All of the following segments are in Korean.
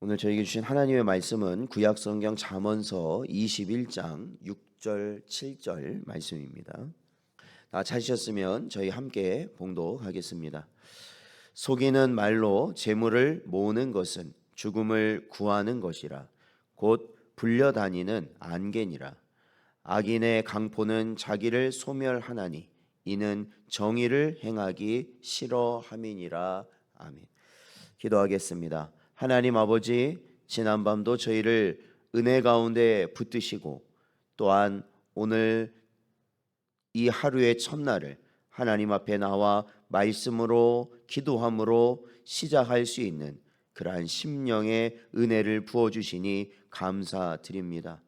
오늘 저에게 주신 하나님의 말씀은 구약성경 잠언서 21장 6절 7절 말씀입니다. 다 찾으셨으면 저희 함께 봉독하겠습니다. 속이는 말로 재물을 모으는 것은 죽음을 구하는 것이라 곧 불려다니는 안개니라. 악인의 강포는 자기를 소멸하나니 이는 정의를 행하기 싫어함이니라. 아멘. 기도하겠습니다. 하나님 아버지, 지난밤도 저희를 은혜 가운데 붙드시고 또한 오늘 이 하루의 첫날을 하나님 앞에 나와 말씀으로 기도함으로 시작할 수 있는 그러한 심령의 은혜를 부어주시니 감사드립니다.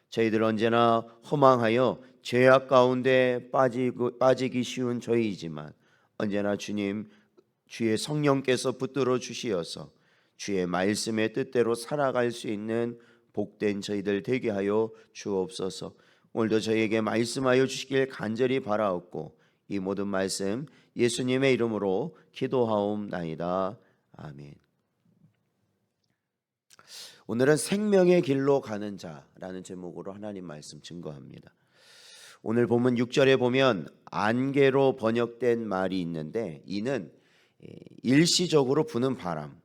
저희들 언제나 허망하여 죄악 가운데 빠지기 쉬운 저희이지만 언제나 주님, 주의 성령께서 붙들어 주시어서 주의 말씀의 뜻대로 살아갈 수 있는 복된 저희들 되게 하여 주옵소서. 오늘도 저희에게 말씀하여 주시길 간절히 바라옵고 이 모든 말씀 예수님의 이름으로 기도하옵나이다. 아멘. 오늘은 생명의 길로 가는 자라는 제목으로 하나님 말씀 증거합니다. 오늘 본문 6절에 보면 안개로 번역된 말이 있는데 이는 일시적으로 부는 바람,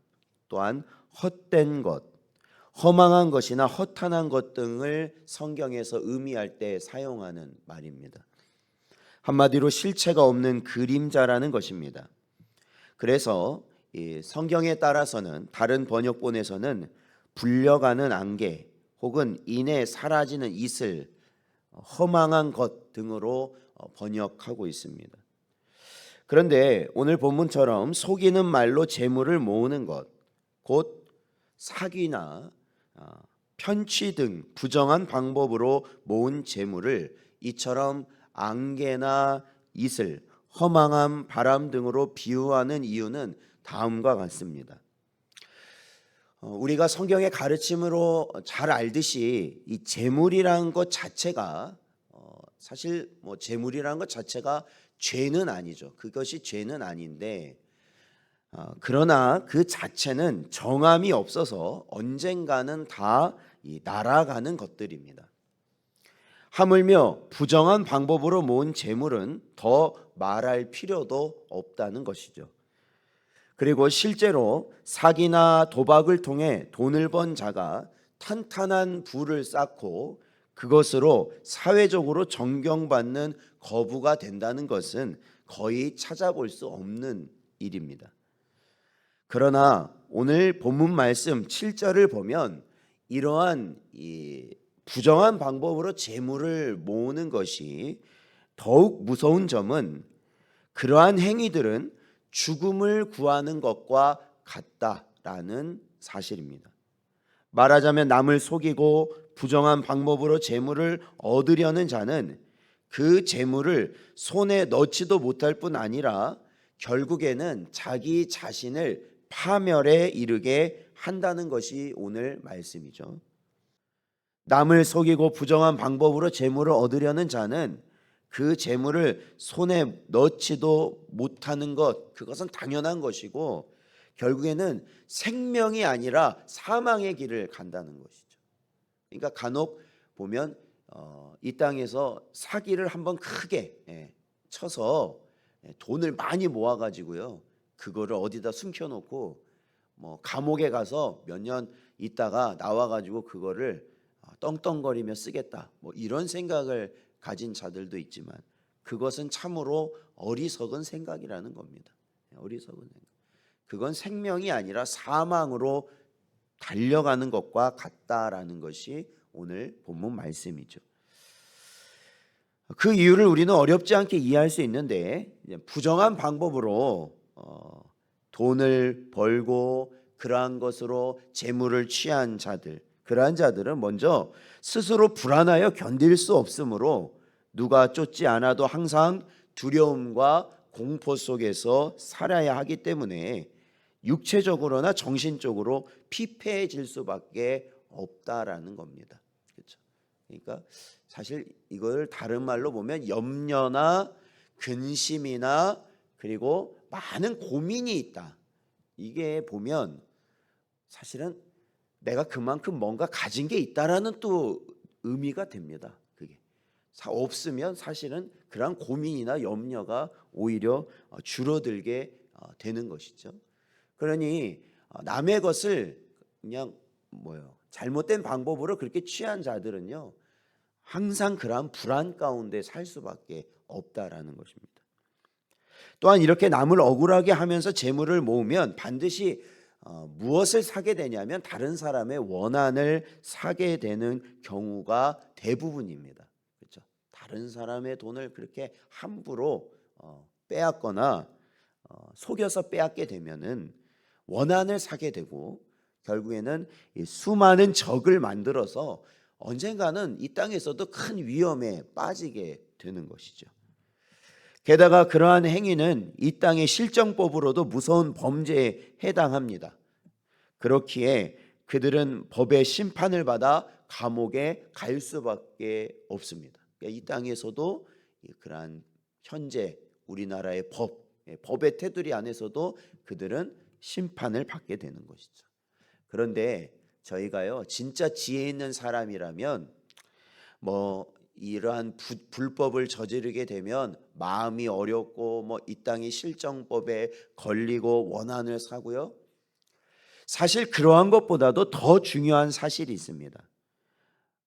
또한 헛된 것, 허망한 것이나 허탄한 것 등을 성경에서 의미할 때 사용하는 말입니다. 한마디로 실체가 없는 그림자라는 것입니다. 그래서 성경에 따라서는 다른 번역본에서는 불려가는 안개 혹은 인해 사라지는 이슬, 허망한 것 등으로 번역하고 있습니다. 그런데 오늘 본문처럼 속이는 말로 재물을 모으는 것, 곧 사기나 편취 등 부정한 방법으로 모은 재물을 이처럼 안개나 이슬, 허망한 바람 등으로 비유하는 이유는 다음과 같습니다. 우리가 성경의 가르침으로 잘 알듯이 이 재물이라는 것 자체가 사실 재물이라는 것 자체가 죄는 아니죠. 그것이 죄는 아닌데 그러나 그 자체는 정함이 없어서 언젠가는 다 날아가는 것들입니다. 하물며 부정한 방법으로 모은 재물은 더 말할 필요도 없다는 것이죠. 그리고 실제로 사기나 도박을 통해 돈을 번 자가 탄탄한 부를 쌓고 그것으로 사회적으로 존경받는 거부가 된다는 것은 거의 찾아볼 수 없는 일입니다. 그러나 오늘 본문 말씀 7절을 보면 이러한 부정한 방법으로 재물을 모으는 것이 더욱 무서운 점은 그러한 행위들은 죽음을 구하는 것과 같다라는 사실입니다. 말하자면 남을 속이고 부정한 방법으로 재물을 얻으려는 자는 그 재물을 손에 넣지도 못할 뿐 아니라 결국에는 자기 자신을 파멸에 이르게 한다는 것이 오늘 말씀이죠. 남을 속이고 부정한 방법으로 재물을 얻으려는 자는 그 재물을 손에 넣지도 못하는 것, 그것은 당연한 것이고 결국에는 생명이 아니라 사망의 길을 간다는 것이죠. 그러니까 간혹 보면 이 땅에서 사기를 한번 크게 쳐서 돈을 많이 모아가지고요, 그거를 어디다 숨겨놓고 감옥에 가서 몇 년 있다가 나와가지고 그거를 떵떵거리며 쓰겠다, 이런 생각을 가진 자들도 있지만 그것은 참으로 어리석은 생각이라는 겁니다. 어리석은 생각. 그건 생명이 아니라 사망으로 달려가는 것과 같다라는 것이 오늘 본문 말씀이죠. 그 이유를 우리는 어렵지 않게 이해할 수 있는데 부정한 방법으로 돈을 벌고 그러한 것으로 재물을 취한 자들, 그러한 자들은 먼저 스스로 불안하여 견딜 수 없으므로 누가 쫓지 않아도 항상 두려움과 공포 속에서 살아야 하기 때문에 육체적으로나 정신적으로 피폐해질 수밖에 없다라는 겁니다. 그렇죠? 그러니까 사실 이걸 다른 말로 보면 염려나 근심이나 그리고 많은 고민이 있다. 이게 보면 사실은 내가 그만큼 뭔가 가진 게 있다라는 또 의미가 됩니다. 그게 없으면 사실은 그런 고민이나 염려가 오히려 줄어들게 되는 것이죠. 그러니 남의 것을 그냥 잘못된 방법으로 그렇게 취한 자들은요, 항상 그러한 불안 가운데 살 수밖에 없다라는 것입니다. 또한 이렇게 남을 억울하게 하면서 재물을 모으면 반드시 무엇을 사게 되냐면 다른 사람의 원한을 사게 되는 경우가 대부분입니다. 그렇죠? 다른 사람의 돈을 그렇게 함부로 빼앗거나 속여서 빼앗게 되면은 원한을 사게 되고 결국에는 이 수많은 적을 만들어서 언젠가는 이 땅에서도 큰 위험에 빠지게 되는 것이죠. 게다가 그러한 행위는 이 땅의 실정법으로도 무서운 범죄에 해당합니다. 그렇기에 그들은 법의 심판을 받아 감옥에 갈 수밖에 없습니다. 그러니까 이 땅에서도 그러한 현재 우리나라의 법의 테두리 안에서도 그들은 심판을 받게 되는 것이죠. 그런데 저희가요, 진짜 지혜 있는 사람이라면 이러한 불법을 저지르게 되면 마음이 어렵고 이 땅의 실정법에 걸리고 원한을 사고요. 사실 그러한 것보다도 더 중요한 사실이 있습니다.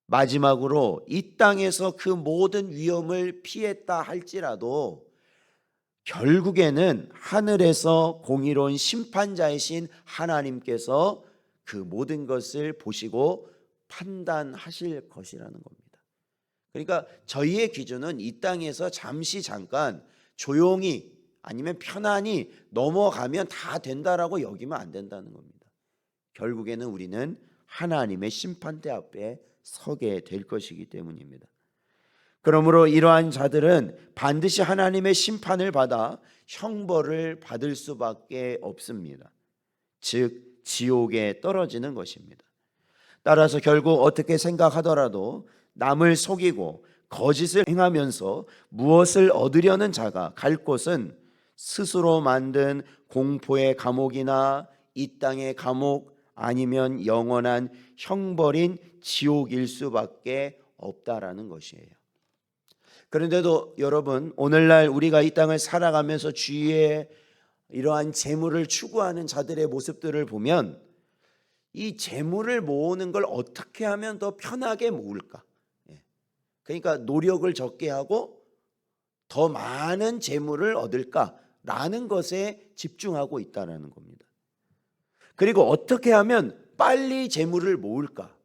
마지막으로 이 땅에서 그 모든 위험을 피했다 할지라도 결국에는 하늘에서 공의로운 심판자이신 하나님께서 그 모든 것을 보시고 판단하실 것이라는 겁니다. 그러니까 저희의 기준은 이 땅에서 잠깐 조용히 아니면 편안히 넘어가면 다 된다라고 여기면 안 된다는 겁니다. 결국에는 우리는 하나님의 심판대 앞에 서게 될 것이기 때문입니다. 그러므로 이러한 자들은 반드시 하나님의 심판을 받아 형벌을 받을 수밖에 없습니다. 즉 지옥에 떨어지는 것입니다. 따라서 결국 어떻게 생각하더라도 남을 속이고 거짓을 행하면서 무엇을 얻으려는 자가 갈 곳은 스스로 만든 공포의 감옥이나 이 땅의 감옥 아니면 영원한 형벌인 지옥일 수밖에 없다라는 것이에요. 그런데도 여러분, 오늘날 우리가 이 땅을 살아가면서 주위에 이러한 재물을 추구하는 자들의 모습들을 보면 이 재물을 모으는 걸 어떻게 하면 더 편하게 모을까? 그러니까 노력을 적게 하고 더 많은 재물을 얻을까라는 것에 집중하고 있다는 겁니다. 그리고 어떻게 하면 빨리 재물을 모을까?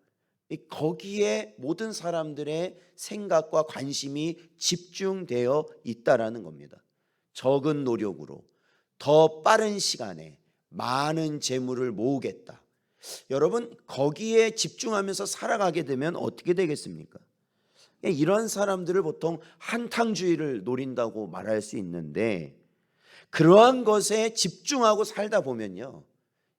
거기에 모든 사람들의 생각과 관심이 집중되어 있다라는 겁니다. 적은 노력으로 더 빠른 시간에 많은 재물을 모으겠다. 여러분, 거기에 집중하면서 살아가게 되면 어떻게 되겠습니까? 이런 사람들을 보통 한탕주의를 노린다고 말할 수 있는데, 그러한 것에 집중하고 살다 보면요,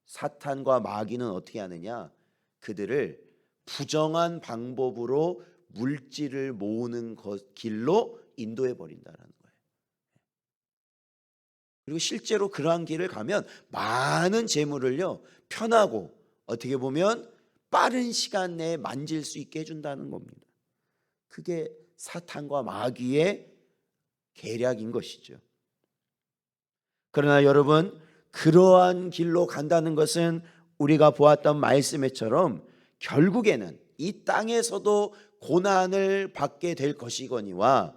사탄과 마귀는 어떻게 하느냐? 그들을 부정한 방법으로 물질을 모으는 길로 인도해 버린다는 거예요. 그리고 실제로 그러한 길을 가면 많은 재물을요, 편하고 어떻게 보면 빠른 시간 내에 만질 수 있게 해준다는 겁니다. 그게 사탄과 마귀의 계략인 것이죠. 그러나 여러분, 그러한 길로 간다는 것은 우리가 보았던 말씀처럼 결국에는 이 땅에서도 고난을 받게 될 것이거니와,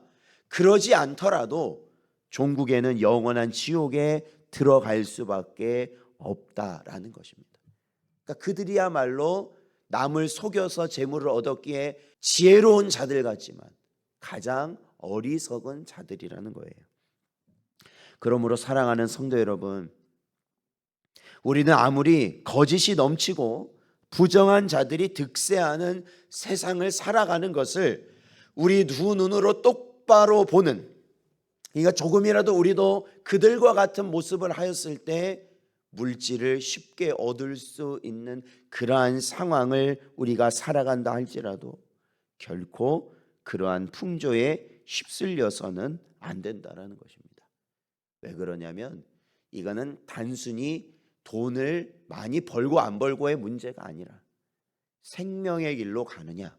그러지 않더라도 종국에는 영원한 지옥에 들어갈 수밖에 없다라는 것입니다. 그러니까 그들이야말로 남을 속여서 재물을 얻었기에 지혜로운 자들 같지만 가장 어리석은 자들이라는 거예요. 그러므로 사랑하는 성도 여러분, 우리는 아무리 거짓이 넘치고 부정한 자들이 득세하는 세상을 살아가는 것을 우리 두 눈으로 똑바로 보는, 그러니까 조금이라도 우리도 그들과 같은 모습을 하였을 때 물질을 쉽게 얻을 수 있는 그러한 상황을 우리가 살아간다 할지라도 결코 그러한 풍조에 휩쓸려서는 안 된다라는 것입니다. 왜 그러냐면 이거는 단순히 돈을 많이 벌고 안 벌고의 문제가 아니라 생명의 길로 가느냐,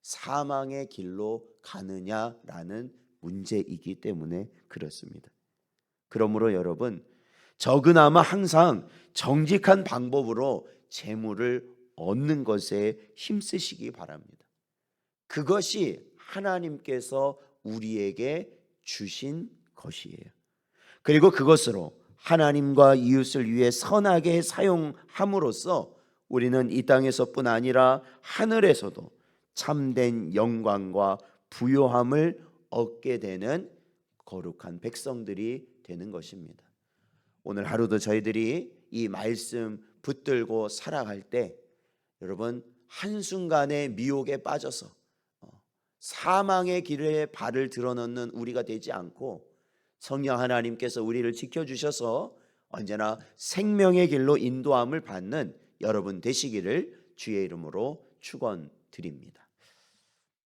사망의 길로 가느냐라는 문제이기 때문에 그렇습니다. 그러므로 여러분, 적으나마 항상 정직한 방법으로 재물을 얻는 것에 힘쓰시기 바랍니다. 그것이 하나님께서 우리에게 주신 것이에요. 그리고 그것으로 하나님과 이웃을 위해 선하게 사용함으로써 우리는 이 땅에서뿐 아니라 하늘에서도 참된 영광과 부요함을 얻게 되는 거룩한 백성들이 되는 것입니다. 오늘 하루도 저희들이 이 말씀 붙들고 살아갈 때 여러분, 한순간에 미혹에 빠져서 사망의 길에 발을 드러넣는 우리가 되지 않고 성령 하나님께서 우리를 지켜주셔서 언제나 생명의 길로 인도함을 받는 여러분 되시기를 주의 이름으로 축원드립니다.